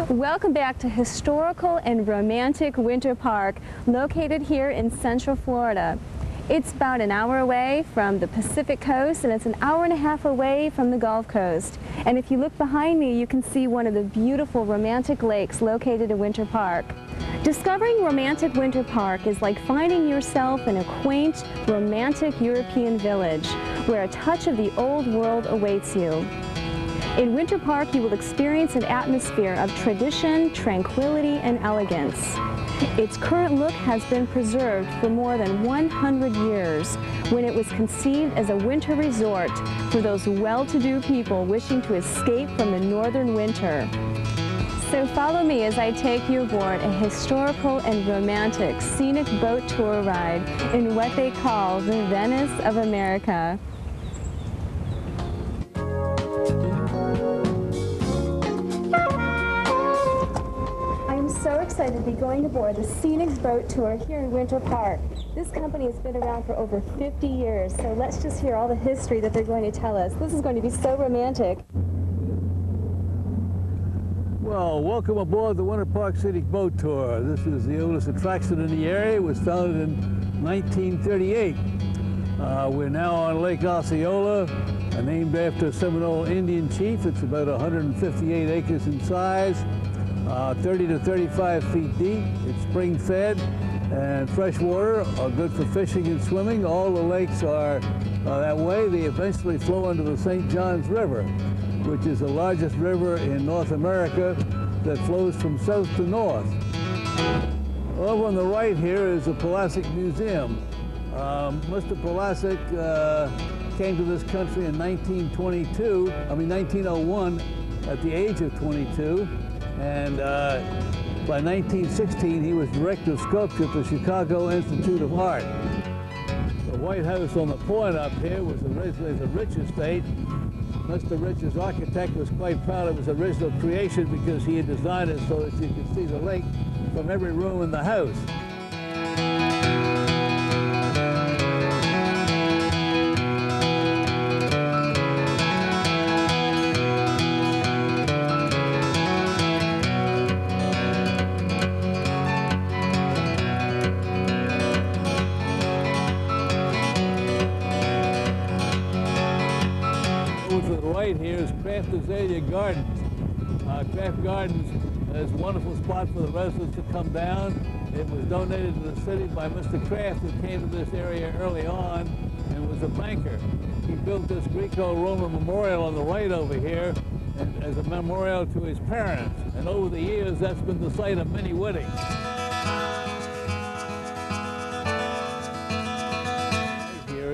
Welcome back to historical and romantic Winter Park, located here in Central Florida. It's about an hour away from the Pacific coast, and it's an hour and a half away from the Gulf Coast. And if you look behind me, you can see one of the beautiful romantic lakes located in Winter Park. Discovering romantic Winter Park is like finding yourself in a quaint, romantic European village, where a touch of the old world awaits you. In Winter Park, you will experience an atmosphere of tradition, tranquility, and elegance. Its current look has been preserved for more than 100 years, when it was conceived as a winter resort for those well-to-do people wishing to escape from the northern winter. So follow me as I take you aboard a historical and romantic scenic boat tour ride in what they call the Venice of America. So excited to be going aboard the Scenic Boat Tour here in Winter Park. This company has been around for over 50 years, so let's just hear all the history that they're going to tell us. This is going to be so romantic. Well, welcome aboard the Winter Park Scenic Boat Tour. This is the oldest attraction in the area. It was founded in 1938. We're now on Lake Osceola, named after a Seminole Indian chief. It's about 158 acres in size. 30 to 35 feet deep. It's spring fed, and fresh water are good for fishing and swimming. All the lakes are that way. They eventually flow into the St. Johns River, which is the largest river in North America that flows from south to north. Over on the right here is the Pulaski Museum. Mr. Pulaski came to this country in 1901 at the age of 22. And by 1916, he was director of sculpture at the Chicago Institute of Art. The White House on the point up here was originally the Rich estate. Mr. Rich's architect was quite proud of his original creation because he had designed it so that you could see the lake from every room in the house. Right here is Kraft Azalea Gardens. Kraft Gardens is a wonderful spot for the residents to come down. It was donated to the city by Mr. Kraft, who came to this area early on and was a banker. He built this Greco-Roman memorial on the right over here as a memorial to his parents. And over the years, that's been the site of many weddings.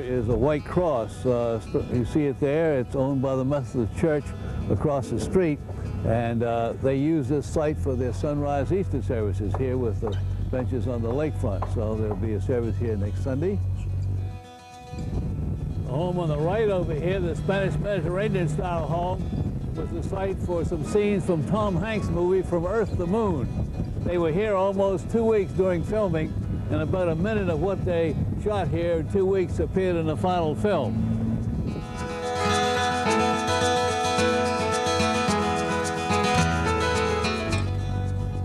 Is a white cross. You see it there. It's owned by the Methodist Church across the street, and they use this site for their sunrise Easter services here with the benches on the lakefront. So there'll be a service here next Sunday. The home on the right over here, the Spanish Mediterranean style home, was the site for some scenes from Tom Hanks' movie From Earth to Moon. They were here almost 2 weeks during filming, and about a minute of what they shot here in 2 weeks appeared in the final film.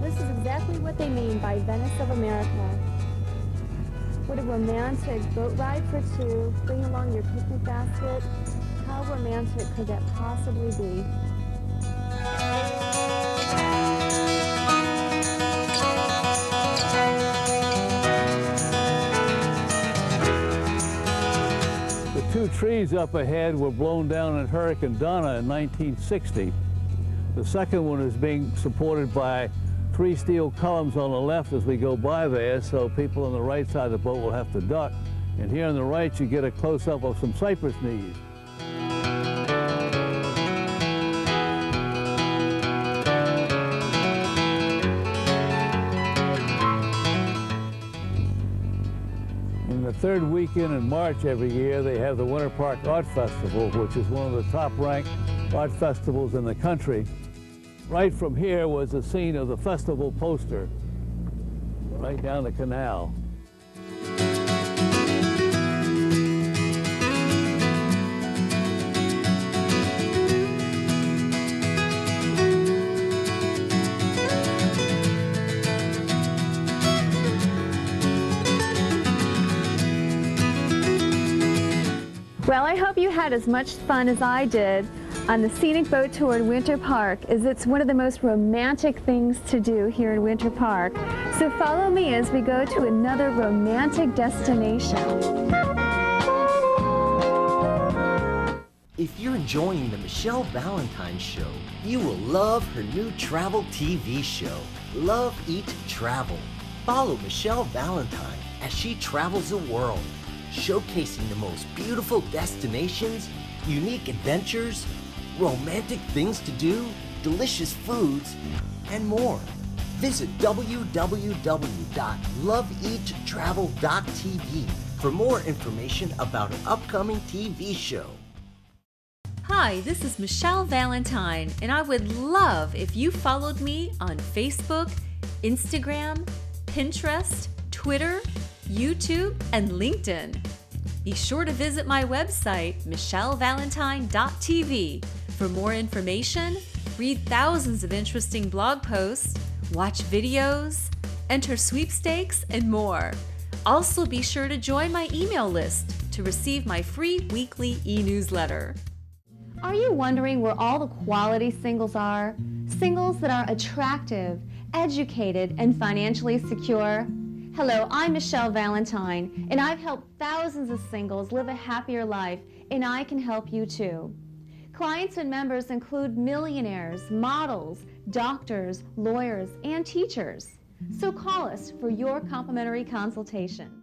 This is exactly what they mean by Venice of America. What a romantic boat ride for two. Bring along your picnic basket. How romantic could that possibly be? The two trees up ahead were blown down in Hurricane Donna in 1960. The second one is being supported by 3 steel columns on the left as we go by there, so people on the right side of the boat will have to duck. And here on the right, you get a close-up of some cypress knees. The third weekend in March every year, they have the Winter Park Art Festival, which is one of the top-ranked art festivals in the country. Right from here was the scene of the festival poster, right down the canal. Well, I hope you had as much fun as I did on the Scenic Boat Tour in Winter Park, as it's one of the most romantic things to do here in Winter Park. So follow me as we go to another romantic destination. If you're enjoying the Michelle Valentine Show, you will love her new travel TV show, Love, Eat, Travel. Follow Michelle Valentine as she travels the world, showcasing the most beautiful destinations, unique adventures, romantic things to do, delicious foods, and more. Visit www.loveeattravel.tv for more information about an upcoming TV show. Hi, this is Michelle Valentine, and I would love if you followed me on Facebook, Instagram, Pinterest, Twitter, YouTube, and LinkedIn. Be sure to visit my website, michellevalentine.tv, for more information, read thousands of interesting blog posts, watch videos, enter sweepstakes, and more. Also, be sure to join my email list to receive my free weekly e-newsletter. Are you wondering where all the quality singles are? Singles that are attractive, educated, and financially secure? Hello, I'm Michelle Valentine, and I've helped thousands of singles live a happier life, and I can help you too. Clients and members include millionaires, models, doctors, lawyers, and teachers. So call us for your complimentary consultation.